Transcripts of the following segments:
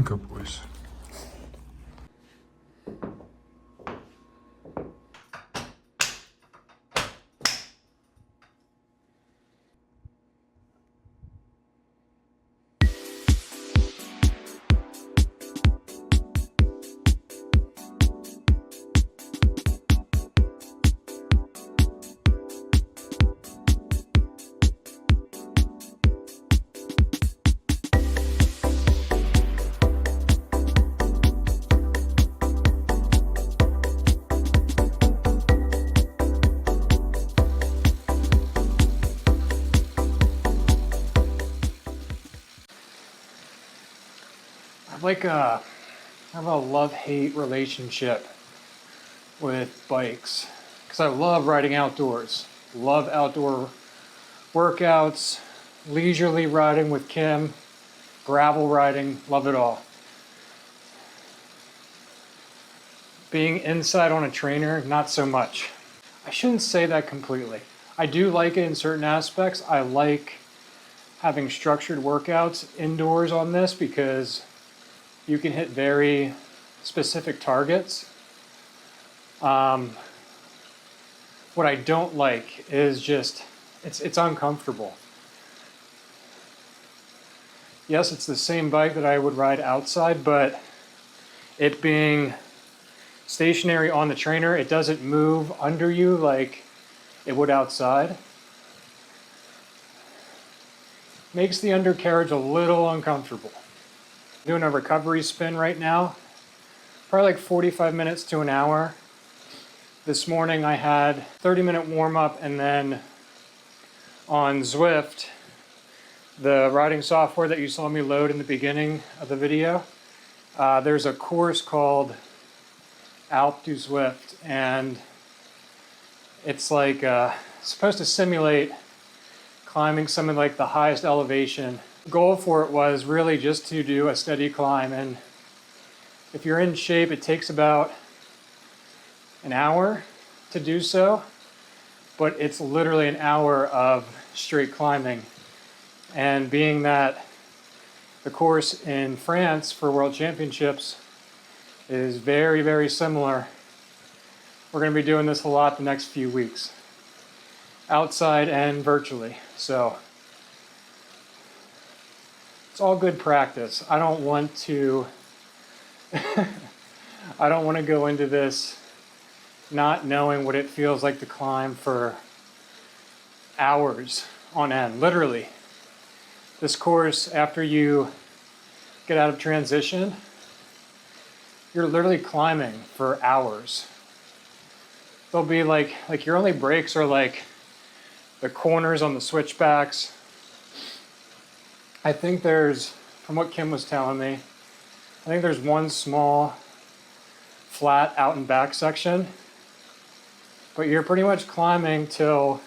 Good boys. I have a love-hate relationship with bikes because I love riding outdoors. Love outdoor workouts, leisurely riding with Kim, gravel riding, love it all. Being inside on a trainer, not so much. I shouldn't say that completely. I do like it in certain aspects. I like having structured workouts indoors on this because you can hit very specific targets. What I don't like is just, it's uncomfortable. Yes, it's the same bike that I would ride outside, but it being stationary on the trainer, it doesn't move under you like it would outside. Makes the undercarriage a little uncomfortable. Doing a recovery spin right now, probably like 45 minutes to an hour. This morning I had 30-minute warm-up, and then on Zwift, the riding software that you saw me load in the beginning of the video, there's a course called Alp du Zwift, and it's like supposed to simulate climbing some of like the highest elevation. The goal for it was really just to do a steady climb, and if you're in shape, it takes about an hour to do so, but it's literally an hour of straight climbing. And being that the course in France for World Championships is very, very similar, we're going to be doing this a lot the next few weeks, outside and virtually. So it's all good practice. I don't want to go into this not knowing what it feels like to climb for hours on end. Literally, this course, after you get out of transition, you're literally climbing for hours. There'll be like your only breaks are like the corners on the switchbacks. I think there's, from what Kim was telling me, I think there's one small flat out and back section, but you're pretty much climbing till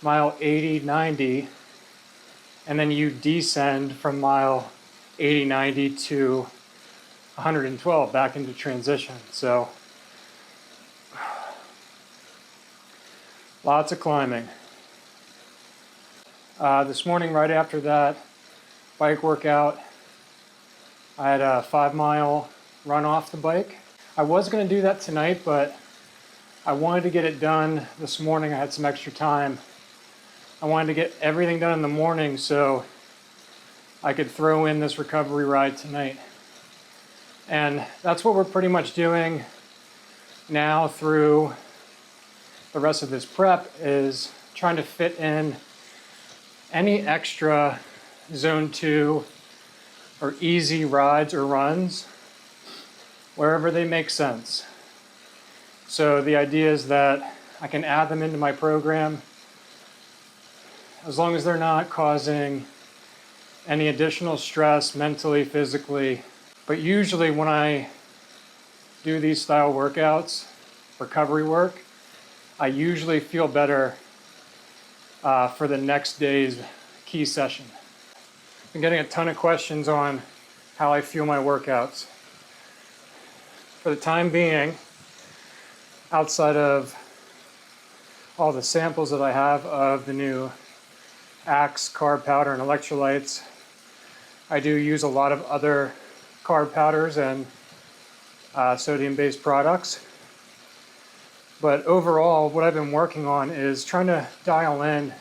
mile 80, 90, and then you descend from mile 80, 90 to 112 back into transition. So lots of climbing. This morning, right after that bike workout, I had a 5-mile run off the bike. I was going to do that tonight, but I wanted to get it done this morning. I had some extra time. I wanted to get everything done in the morning so I could throw in this recovery ride tonight. And that's what we're pretty much doing now through the rest of this prep, is trying to fit in any extra zone 2 or easy rides or runs wherever they make sense. So the idea is that I can add them into my program as long as they're not causing any additional stress mentally, physically. But usually when I do these style workouts, recovery work, I usually feel better for the next day's key session. I've been getting a ton of questions on how I feel my workouts. For the time being, outside of all the samples that I have of the new Axe carb powder and electrolytes, I do use a lot of other carb powders and sodium-based products. But overall, what I've been working on is trying to dial in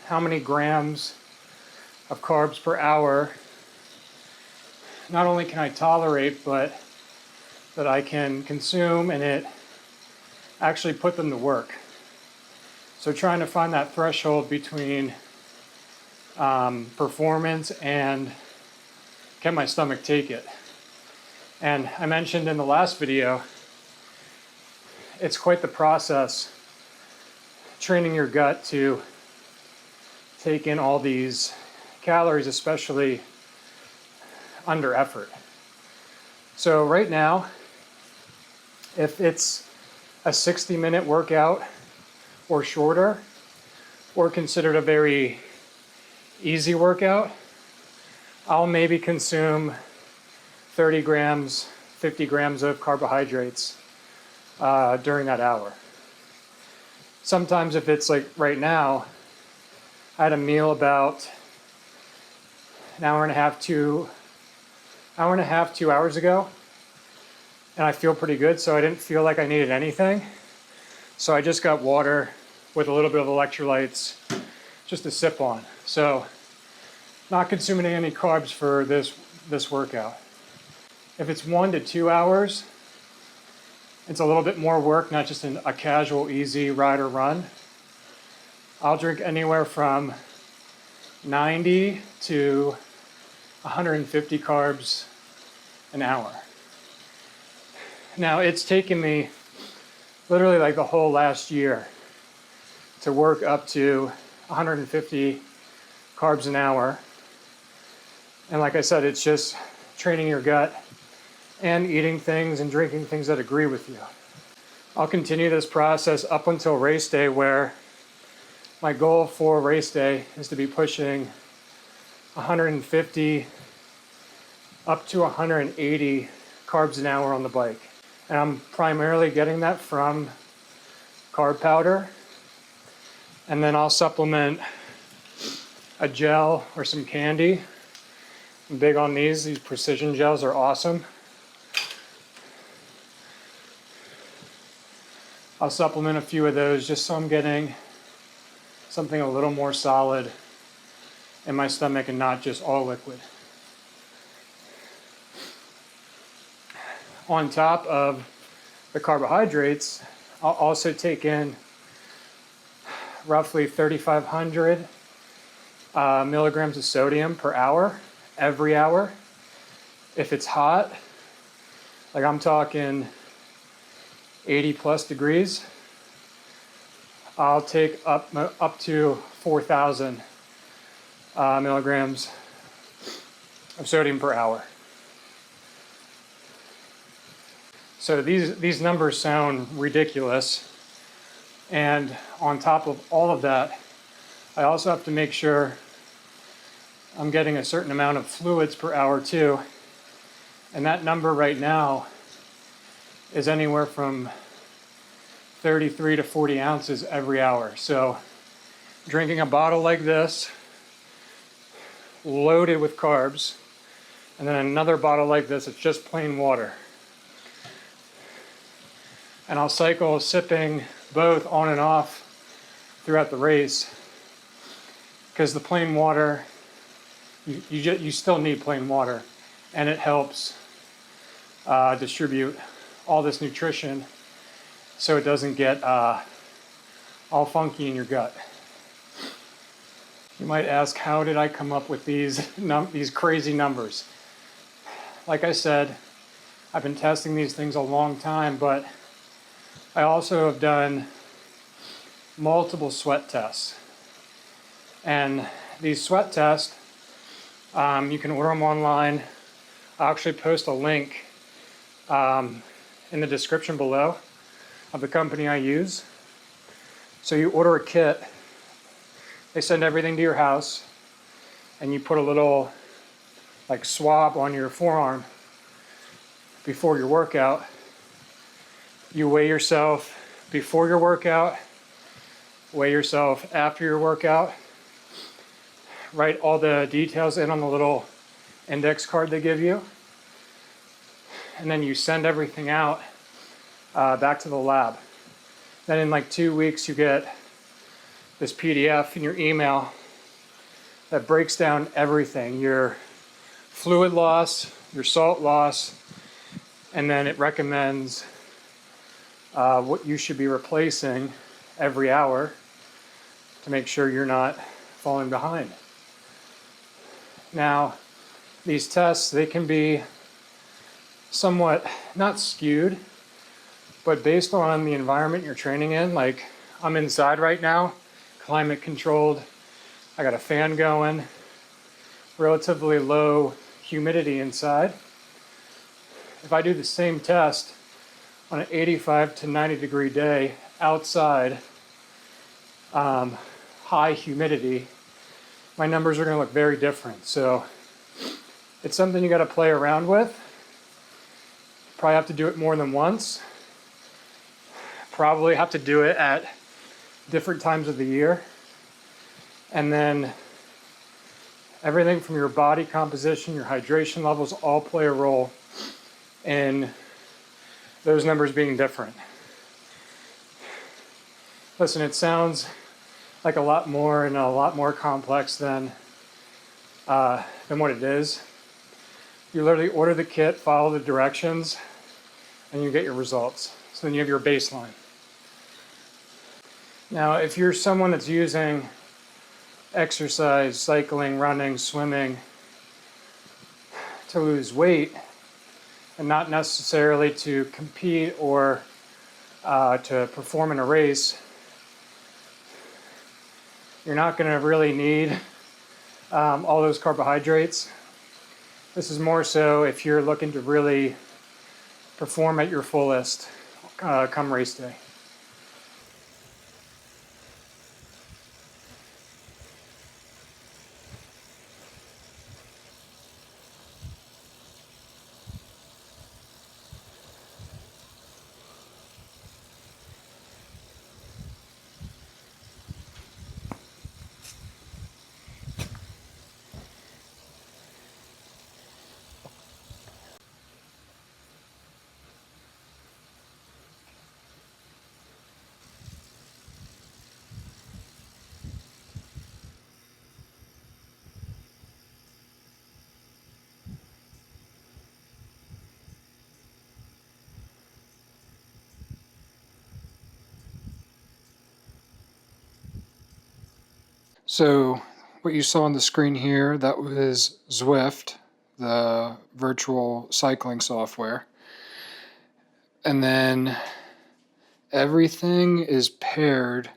how many grams of carbs per hour not only can I tolerate, but that I can consume and it actually put them to work. So trying to find that threshold between performance and can my stomach take it. And I mentioned in the last video, it's quite the process training your gut to take in all these calories, especially under effort. So right now, if it's a 60-minute workout or shorter, or considered a very easy workout, I'll maybe consume 30 grams, 50 grams of carbohydrates during that hour. Sometimes if it's like right now, I had a meal about an hour and a half, 2 hours ago, and I feel pretty good, so I didn't feel like I needed anything. So I just got water with a little bit of electrolytes just to sip on. So not consuming any carbs for this workout. If it's 1 to 2 hours, it's a little bit more work, not just a casual, easy ride or run. I'll drink anywhere from 90 to 150 carbs an hour. Now, it's taken me literally like the whole last year to work up to 150 carbs an hour. And like I said, it's just training your gut and eating things and drinking things that agree with you. I'll continue this process up until race day, where my goal for race day is to be pushing 150 up to 180 carbs an hour on the bike. And I'm primarily getting that from carb powder. And then I'll supplement a gel or some candy. I'm big on these. These precision gels are awesome. I'll supplement a few of those just so I'm getting something a little more solid in my stomach and not just all liquid. On top of the carbohydrates, I'll also take in roughly 3,500 milligrams of sodium per hour, every hour. If it's hot, like I'm talking 80 plus degrees, I'll take up to 4,000 milligrams of sodium per hour. So these numbers sound ridiculous, and on top of all of that, I also have to make sure I'm getting a certain amount of fluids per hour too, and that number right now is anywhere from 33 to 40 ounces every hour. So drinking a bottle like this, loaded with carbs, and then another bottle like this, it's just plain water. And I'll cycle sipping both on and off throughout the race, because the plain water, you still need plain water, and it helps distribute all this nutrition so it doesn't get all funky in your gut. You might ask, how did I come up with these crazy numbers? Like I said, I've been testing these things a long time, but I also have done multiple sweat tests. And these sweat tests, you can order them online. I'll actually post a link in the description below of the company I use. So you order a kit, they send everything to your house, and you put a little like swab on your forearm before your workout. You weigh yourself before your workout, weigh yourself after your workout, write all the details in on the little index card they give you. And then you send everything out back to the lab. Then in like 2 weeks, you get this PDF in your email that breaks down everything, your fluid loss, your salt loss, and then it recommends what you should be replacing every hour to make sure you're not falling behind. Now, these tests, they can be somewhat not skewed, but based on the environment you're training in. Like, I'm inside right now, climate controlled, I got a fan going, relatively low humidity inside. If I do the same test on an 85 to 90 degree day outside, high humidity, my numbers are going to look very different. So it's something you got to play around with. Probably have to do it more than once. Probably have to do it at different times of the year. And then everything from your body composition, your hydration levels, all play a role in those numbers being different. Listen, it sounds like a lot more and a lot more complex than what it is. You literally order the kit, follow the directions, and you get your results. So then you have your baseline. Now, if you're someone that's using exercise, cycling, running, swimming to lose weight, and not necessarily to compete or to perform in a race, you're not going to really need all those carbohydrates. This is more so if you're looking to really perform at your fullest come race day. So what you saw on the screen here, that was Zwift, the virtual cycling software. And then everything is paired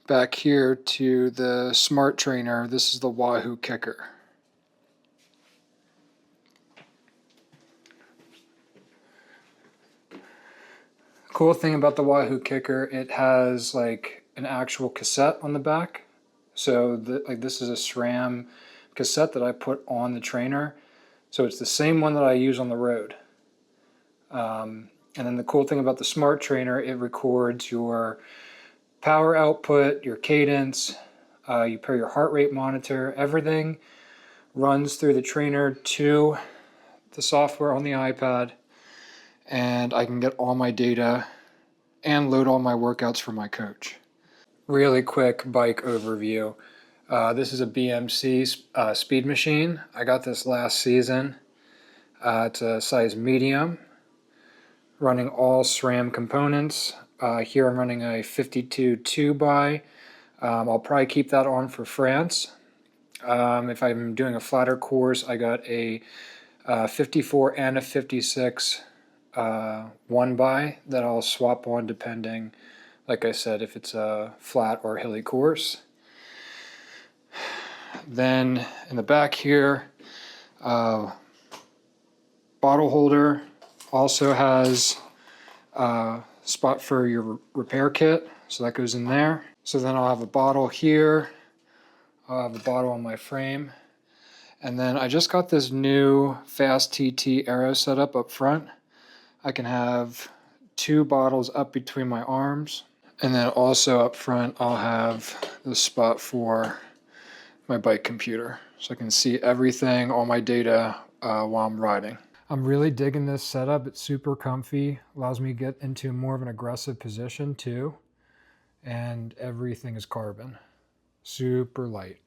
back here to the smart trainer. This is the Wahoo Kicker. Cool thing about the Wahoo Kicker, it has like an actual cassette on the back. So this is a SRAM cassette that I put on the trainer. So it's the same one that I use on the road. And then the cool thing about the smart trainer, it records your power output, your cadence, you pair your heart rate monitor, everything runs through the trainer to the software on the iPad, and I can get all my data and load all my workouts for my coach. Really quick bike overview. This is a BMC speed machine. I got this last season. It's a size medium, running all SRAM components. Here I'm running a 52 2x. I'll probably keep that on for France. If I'm doing a flatter course, I got a 54 and a 56 1x that I'll swap on depending, like I said, if it's a flat or hilly course. Then in the back here, bottle holder also has a spot for your repair kit, so that goes in there. So then I'll have a bottle here, I'll have a bottle on my frame, and then I just got this new Fast TT Aero setup up front. I can have 2 bottles up between my arms, and then also up front I'll have the spot for my bike computer so I can see everything, all my data while I'm riding. I'm really digging this setup. It's super comfy, allows me to get into more of an aggressive position too, and everything is carbon, super light.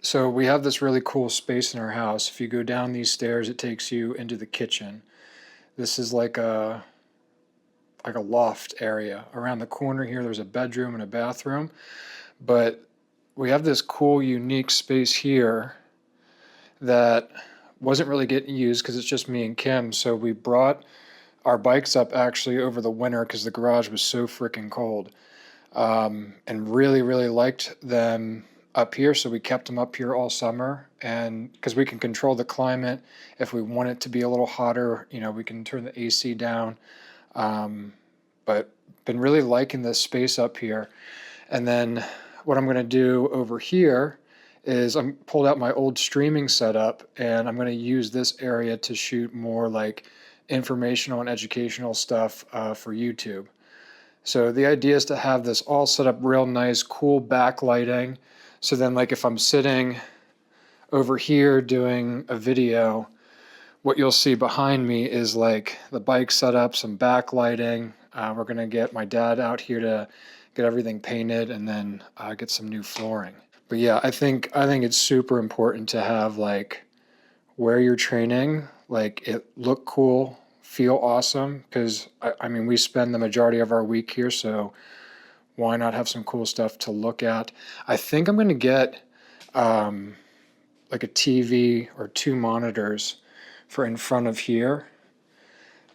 So we have this really cool space in our house. If you go down these stairs, it takes you into the kitchen. This is like a loft area. Around the corner here, there's a bedroom and a bathroom, but we have this cool, unique space here that wasn't really getting used because it's just me and Kim. So we brought our bikes up actually over the winter because the garage was so freaking cold, and really, really liked them up here. So we kept them up here all summer, and because we can control the climate, if we want it to be a little hotter, you know, we can turn the AC down. But been really liking this space up here. And then what I'm going to do over here is I'm pulled out my old streaming setup, and I'm going to use this area to shoot more like informational and educational stuff for YouTube. So the idea is to have this all set up real nice, cool backlighting. So then like if I'm sitting over here doing a video, what you'll see behind me is like the bike setup, some backlighting. We're going to get my dad out here to get everything painted and then get some new flooring. But yeah, I think it's super important to have like where you're training, like it look cool, feel awesome, because I mean, we spend the majority of our week here, so why not have some cool stuff to look at? I think I'm going to get like a TV or 2 monitors for in front of here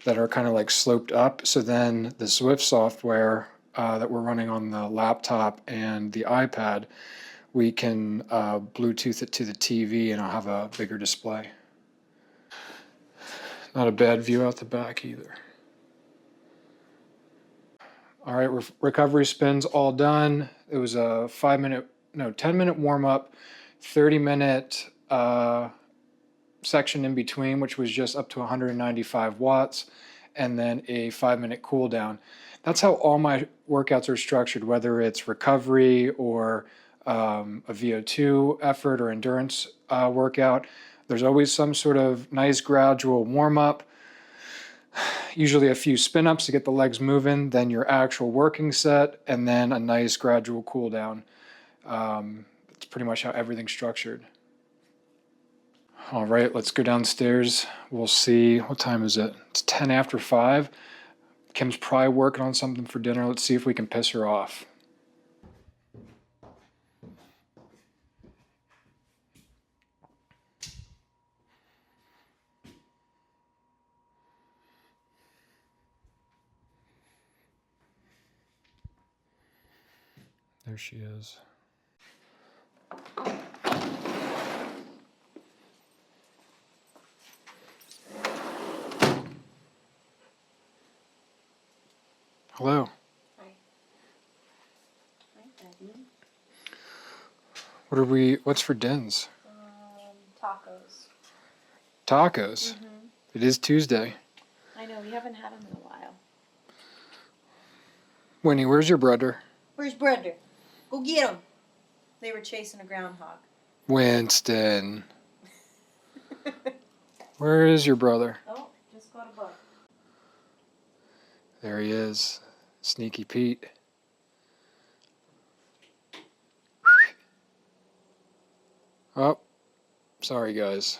that are kind of like sloped up. So then the Zwift software that we're running on the laptop and the iPad, we can Bluetooth it to the TV and I'll have a bigger display. Not a bad view out the back either. All right, recovery spins all done. It was a 10-minute warm up, 30-minute section in between, which was just up to 195 watts, and then a 5-minute cool down. That's how all my workouts are structured, whether it's recovery or a VO2 effort or endurance workout. There's always some sort of nice gradual warm up, usually a few spin ups to get the legs moving, then your actual working set, and then a nice gradual cool down. That's pretty much how everything's structured. All right, let's go downstairs. We'll see, what time is it? It's 10 after 5. Kim's probably working on something for dinner. Let's see if we can piss her off. There she is. Hello. Hi. Hi, Evan. What's for dins? Tacos. Tacos? Mm-hmm. It is Tuesday. I know, we haven't had them in a while. Winnie, where's your brother? Where's brother? Go get him. They were chasing a groundhog. Winston. Where is your brother? Oh, just got a bug. There he is. Sneaky Pete. Oh, sorry guys.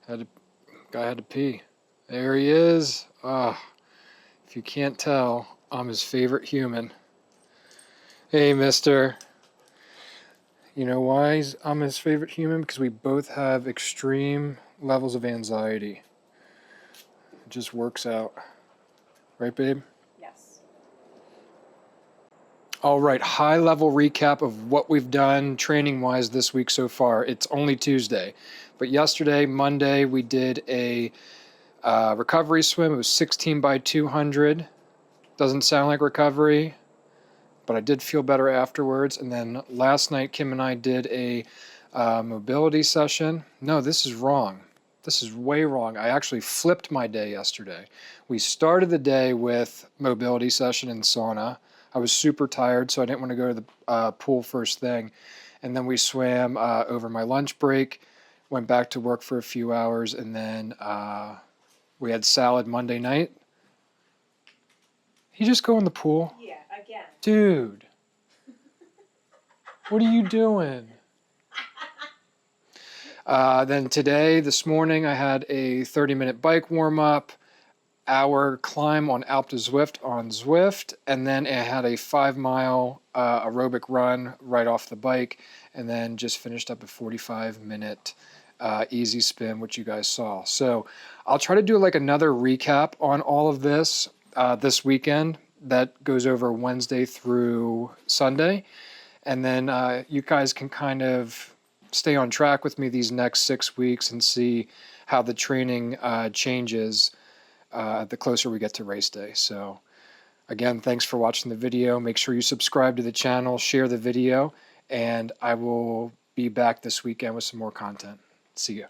Guy had to pee. There he is. If you can't tell, I'm his favorite human. Hey, mister. You know why I'm his favorite human? Because we both have extreme levels of anxiety. It just works out. Right, babe? Yes. All right, high-level recap of what we've done training-wise this week so far. It's only Tuesday, but yesterday, Monday, we did a recovery swim. It was 16 by 200. Doesn't sound like recovery, but I did feel better afterwards. And then last night, Kim and I did a mobility session. No, this is wrong. This is way wrong. I actually flipped my day yesterday. We started the day with mobility session and sauna. I was super tired, so I didn't want to go to the pool first thing. and then we swam over my lunch break, went back to work for a few hours, and then we had salad Monday night. You just go in the pool? Yeah, again. Dude, what are you doing? Then today, this morning, I had a 30-minute bike warm-up, hour climb on Alpe de Zwift on Zwift, and then I had a 5-mile aerobic run right off the bike, and then just finished up a 45-minute easy spin, which you guys saw. So I'll try to do like another recap on all of this this weekend that goes over Wednesday through Sunday, and then you guys can kind of stay on track with me these next 6 weeks and see how the training changes the closer we get to race day. So again, thanks for watching the video. Make sure you subscribe to the channel, share the video, and I will be back this weekend with some more content. See ya.